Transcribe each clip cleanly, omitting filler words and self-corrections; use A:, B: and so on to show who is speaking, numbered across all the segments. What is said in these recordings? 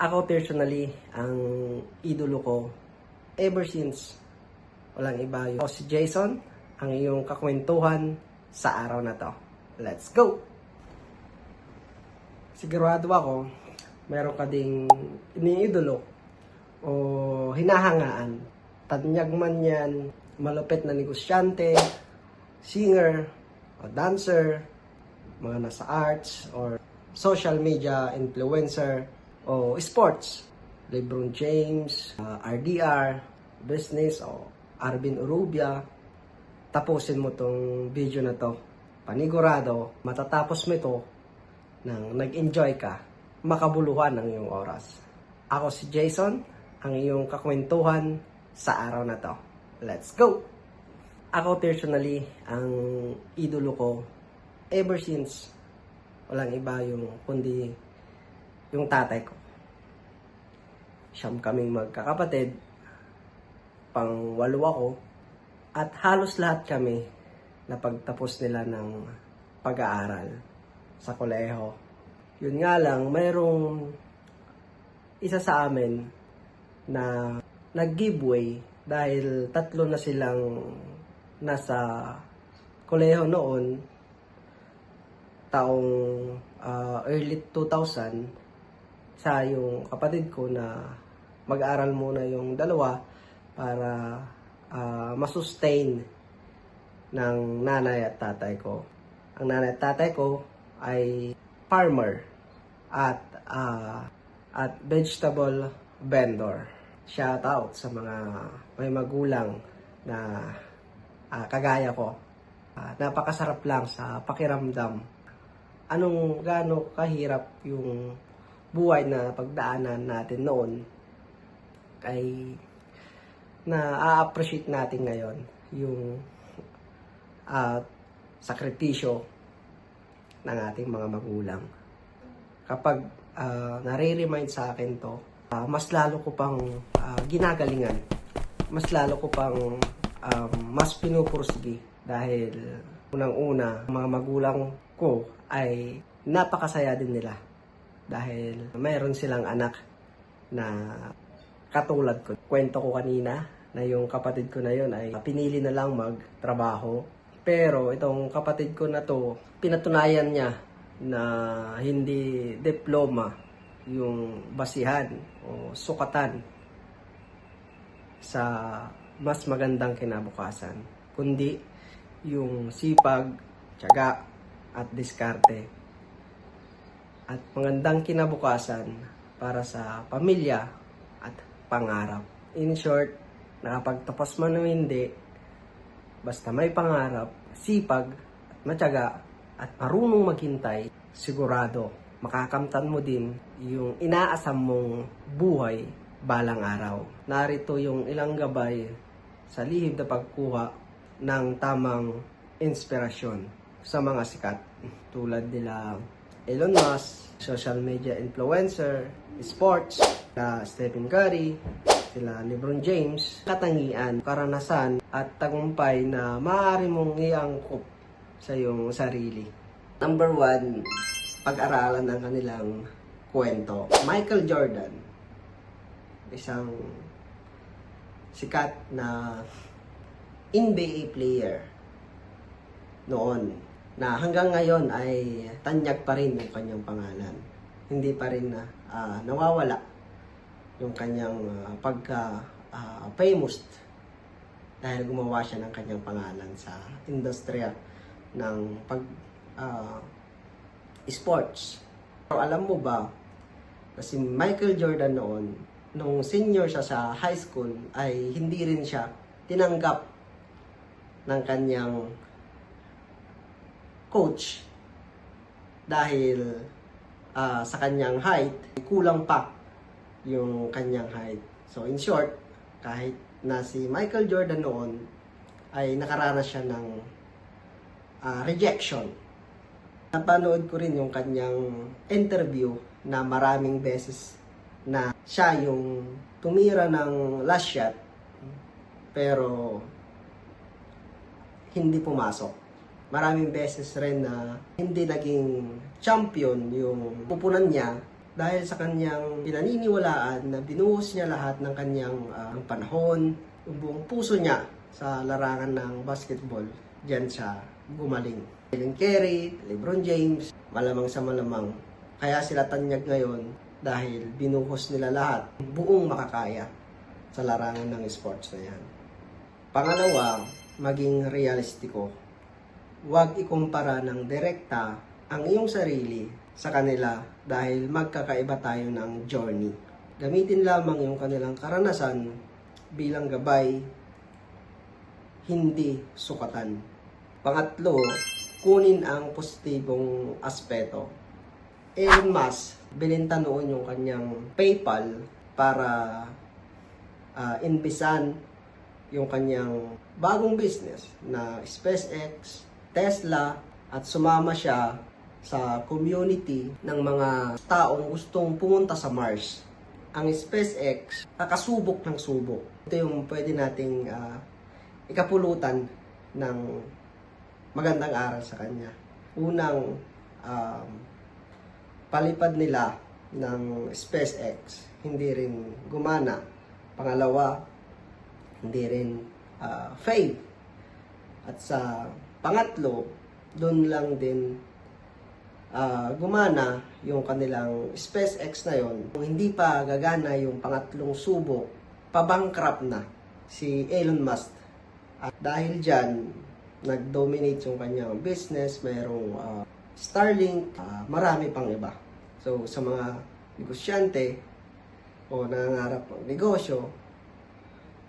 A: Ako personally, ang idolo ko ever since walang iba yun. Ako si Jason, ang iyong kakwentuhan sa araw na to. Let's go! Sigurado ako, meron ka ding iniidolo o hinahangaan. Tanyag man yan, malupit na negosyante, singer, o dancer, mga nasa arts, or social media influencer, o sports. LeBron James, RDR, business, o Arvin Urubia. Tapusin mo tong video na to. Panigurado, matatapos mo ito nang nag-enjoy ka, makabuluhan ng iyong oras. Ako si Jason, ang iyong kakwentuhan sa araw na to. Let's go! Ako personally, ang idolo ko ever since walang iba kundi yung tatay ko. Siyam kaming magkakapatid, pang-walo ako, at halos lahat kami napagtapos nila ng pag-aaral sa koleho. Yun nga lang, mayroong isa sa amin na nag-giveaway dahil tatlo na silang nasa koleho noon, taong early 2000, sa yung kapatid ko na mag-aral muna yung dalawa para masustain ng nanay at tatay ko. Ang nanay at tatay ko ay farmer at vegetable vendor. Shout out sa mga may magulang na kagaya ko. Napakasarap lang sa pakiramdam. Gaano kahirap yung buhay na pagdaanan natin noon ay na-appreciate natin ngayon yung sakripisyo ng ating mga magulang. Kapag nare-remind sa akin to, mas lalo ko pang ginagalingan, mas lalo ko pang mas pinupursigi dahil unang-una, mga magulang ko ay napakasaya din nila dahil mayroon silang anak na katulad ko. Kwento ko kanina na yung kapatid ko na yun ay pinili na lang magtrabaho. Pero itong kapatid ko na to, pinatunayan niya na hindi diploma yung basihan o sukatan sa mas magandang kinabukasan, kundi yung sipag, tiyaga, at diskarte. At magandang kinabukasan para sa pamilya at pangarap. In short, nakapagtapos man o hindi, basta may pangarap, sipag, at matyaga, at marunong maghintay, sigurado, makakamtan mo din yung inaasam mong buhay balang araw. Narito yung ilang gabay sa lihim na pagkuha ng tamang inspirasyon sa mga sikat tulad nila Elon Musk, social media influencer, sports, Stephen Curry, sila LeBron James, katangian, karanasan at tagumpay na maaari mong iangkop sa iyong sarili. Number 1, pag-aralan ng kanilang kwento. Michael Jordan, isang sikat na NBA player noon, na hanggang ngayon ay tanyag pa rin yung kanyang pangalan. Hindi pa rin nawawala yung kanyang famous dahil gumawa siya ng kanyang pangalan sa industriya ng sports. Pero alam mo ba na si Michael Jordan noon, nung senior siya sa high school, ay hindi rin siya tinanggap ng kanyang coach dahil sa kanyang height, kulang pa yung kanyang height. So in short, kahit na si Michael Jordan noon ay nakaranas siya ng rejection. Napanood ko rin yung kanyang interview na maraming beses na siya yung tumira ng last shot pero hindi pumasok. Maraming beses rin na hindi naging champion yung pupunan niya dahil sa kanyang pinaniniwalaan na binuhos niya lahat ng kanyang panahon, yung buong puso niya sa larangan ng basketball, diyan siya gumaling. Stephen Curry, LeBron James, malamang sa malamang. Kaya sila tanyag ngayon dahil binuhos nila lahat, buong makakaya sa larangan ng sports na yan. Pangalawa, maging realistiko. Huwag ikumpara ng direkta ang iyong sarili sa kanila dahil magkakaiba tayo ng journey. Gamitin lamang yung kanilang karanasan bilang gabay, hindi sukatan. Pangatlo, kunin ang positibong aspeto. Elon Musk, bininta noon yung kanyang PayPal para inbisan yung kanyang bagong business na SpaceX, Tesla, at sumama siya sa community ng mga taong gustong pumunta sa Mars. Ang SpaceX, kakasubok ng subok. Ito yung pwede nating ikapulutan ng magandang aral sa kanya. Unang, palipad nila ng SpaceX, hindi rin gumana. Pangalawa, hindi rin fail. At sa pangatlo, doon lang din gumana yung kanilang SpaceX na yon. Kung hindi pa gagana yung pangatlong subok, pabankrupt na si Elon Musk. At dahil dyan, nag-dominate yung kanyang business, mayroong Starlink, marami pang iba. So, sa mga negosyante o nangangarap ng negosyo,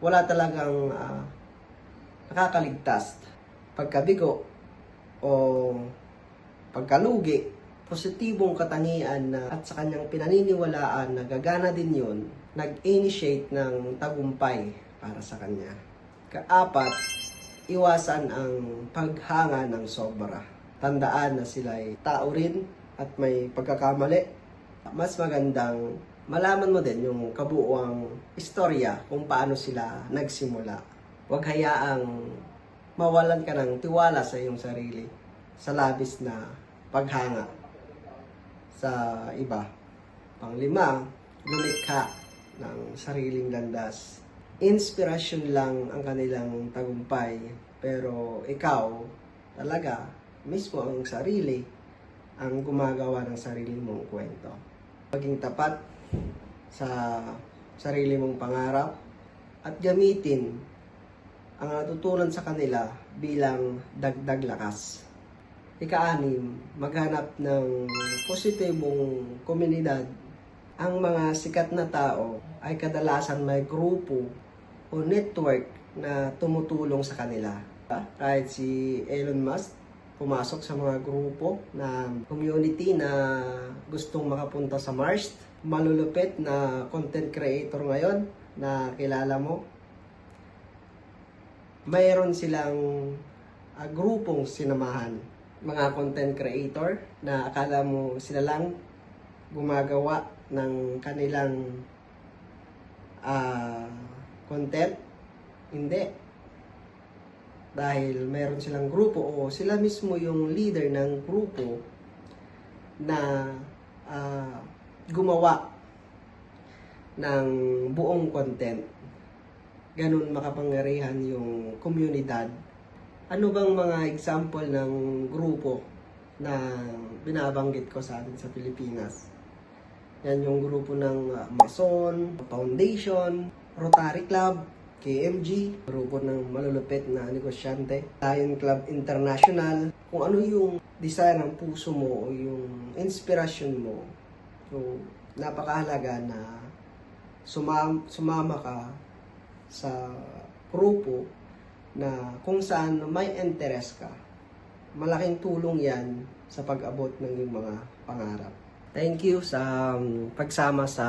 A: wala talagang nakakaligtas. Pagkabigo o pagkalugi, positibong katangian na at sa kanyang pinaniniwalaan na gagana din yun, nag-initiate ng tagumpay para sa kanya. Kaapat, iwasan ang paghanga ng sobra. Tandaan na sila ay tao rin at may pagkakamali. Mas magandang malaman mo din yung kabuuang istorya kung paano sila nagsimula. Huwag hayaang mawalan ka ng tiwala sa iyong sarili sa labis na paghanga sa iba. Panglima, lumikha ng sariling landas. Inspirasyon lang ang kanilang tagumpay, pero ikaw talaga mismo ang sarili ang gumagawa ng sarili mong kwento. Maging tapat sa sarili mong pangarap at gamitin ang natutunan sa kanila bilang dagdag lakas. Ika-anim, maghanap ng positibong komunidad. Ang mga sikat na tao ay kadalasan may grupo o network na tumutulong sa kanila. Kahit si Elon Musk, pumasok sa mga grupo na community na gustong makapunta sa Mars. Malulupit na content creator ngayon na kilala mo. Mayroon silang grupong sinamahan. Mga content creator na akala mo sila lang gumagawa ng kanilang content. Hindi. Dahil mayroon silang grupo o sila mismo yung leader ng grupo na gumawa ng buong content. Ganun makapangyarihan yung komunidad. Ano bang mga example ng grupo na binabanggit ko sa atin sa Pilipinas? Yan yung grupo ng Mason, Foundation, Rotary Club, KMG, grupo ng malulupit na negosyante, Lion Club International. Kung ano yung desire ng puso mo o yung inspirasyon mo, so napakahalaga na sumama ka sa grupo na kung saan may interest ka. Malaking tulong yan sa pag-abot ng iyong mga pangarap. Thank you sa pagsama sa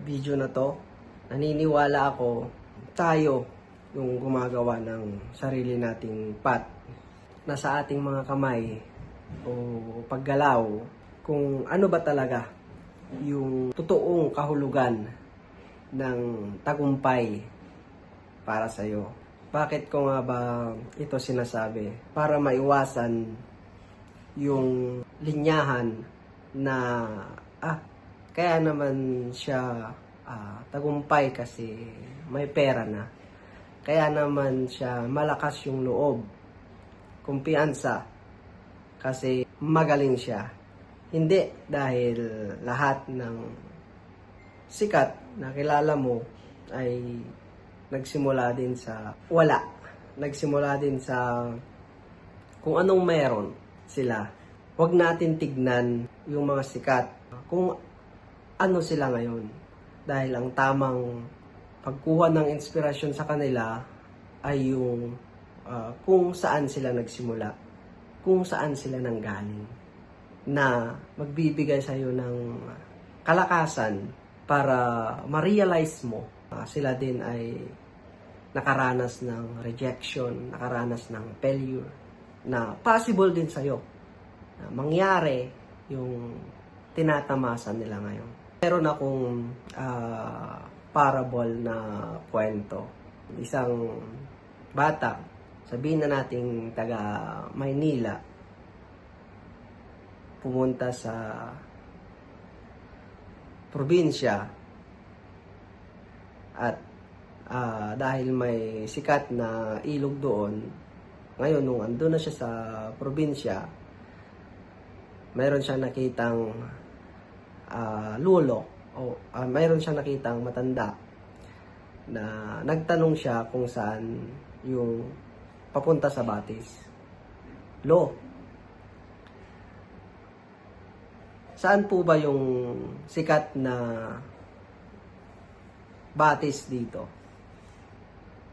A: video na to. Naniniwala ako tayo yung gumagawa ng sarili nating path. Nasa ating mga kamay o paggalaw kung ano ba talaga yung totoong kahulugan ng tagumpay para sa'yo. Bakit ko nga ba ito sinasabi? Para maiwasan yung linyahan na Kaya naman siya tagumpay kasi may pera na. Kaya naman siya malakas yung loob, kumpiyansa, kasi magaling siya. Hindi dahil lahat ng sikat na kilala mo ay nagsimula din sa wala. Nagsimula din sa kung anong meron sila. Huwag natin tignan yung mga sikat kung ano sila ngayon. Dahil ang tamang pagkuha ng inspirasyon sa kanila ay yung kung saan sila nagsimula, kung saan sila nanggaling, na magbibigay sa iyo ng kalakasan para ma-realize mo sila din ay nakaranas ng rejection, nakaranas ng failure, na possible din sa iyo na mangyari yung tinatamasan nila ngayon. Meron akong parable na kwento. Isang bata, sabihin na nating taga Maynila, pumunta sa probinsya at dahil may sikat na ilog doon, ngayon nung andun na siya sa probinsya, mayroon siyang nakitang lulo o mayroon siyang nakitang matanda na nagtanong siya kung saan yung papunta sa Batis. Lo, saan po ba yung sikat na Batis dito?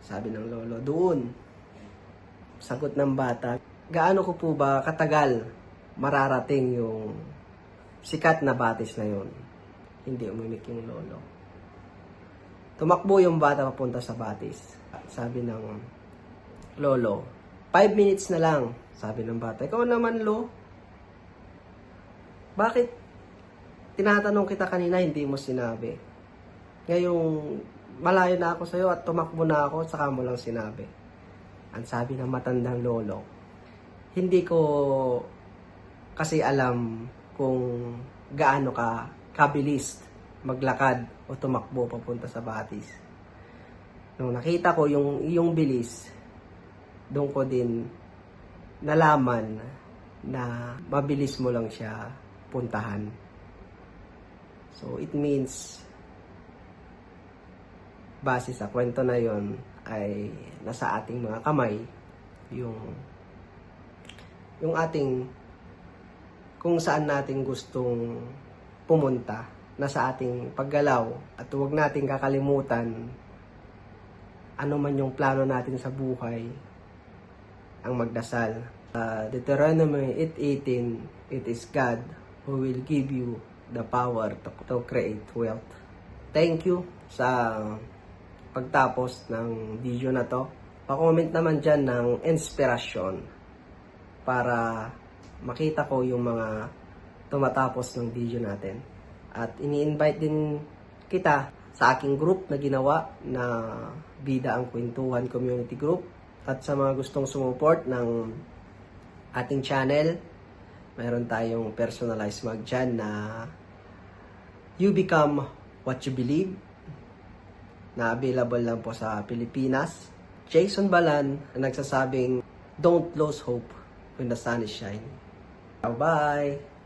A: Sabi ng lolo, doon. Sagot ng bata, gaano ko po ba katagal mararating yung sikat na Batis na yun? Hindi umimik yung lolo. Tumakbo yung bata papunta sa Batis. Sabi ng lolo, 5 minutes na lang. Sabi ng bata, ikaw naman lo, bakit tinatanong kita kanina hindi mo sinabi? Ngayong malayo na ako sa'yo at tumakbo na ako, saka mo lang sinabi. Ang sabi ng matandang lolo, hindi ko kasi alam kung gaano ka kabilis maglakad o tumakbo papunta sa Batis. Nung nakita ko yung bilis, doon ko din nalaman na mabilis mo lang siya puntahan. So it means, base sa kwento na yon, ay nasa ating mga kamay yung ating kung saan natin gustong pumunta, nasa ating paggalaw, at huwag nating kakalimutan ano man yung plano natin sa buhay, ang magdasal. Deuteronomy 8:18, it is God who will give you the power to create wealth. Thank you sa pagtapos ng video na to. Pa-comment naman dyan ng inspirasyon para makita ko yung mga tumatapos ng video natin. At ini-invite din kita sa aking group na ginawa na Bida ang Kwentuhan Community Group. At sa mga gustong sumuport ng ating channel, mayroon tayong personalized mug dyan na You Become What You Believe, na available lang po sa Pilipinas. Jason Balan na nagsasabing, don't lose hope when the sun is shining. Bye!